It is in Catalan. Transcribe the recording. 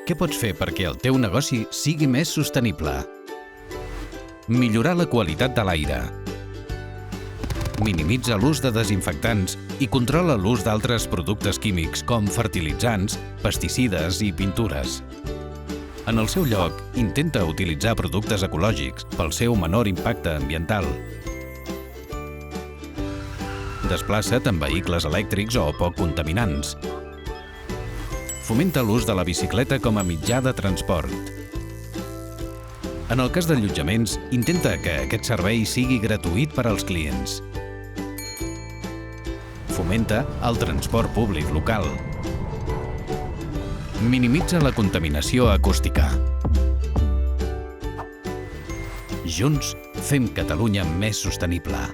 Què pots fer perquè el teu negoci sigui més sostenible? Millorar la qualitat de l'aire. Minimitza l'ús de desinfectants i controla l'ús d'altres productes químics com fertilitzants, pesticides i pintures. En el seu lloc, intenta utilitzar productes ecològics pel seu menor impacte ambiental. Desplaça't en vehicles elèctrics o poc contaminants. Fomenta l'ús de la bicicleta com a mitjà de transport. En el cas d'allotjaments, intenta que aquest servei sigui gratuït per als clients. Fomenta el transport públic local. Minimitza la contaminació acústica. Junts, fem Catalunya més sostenible.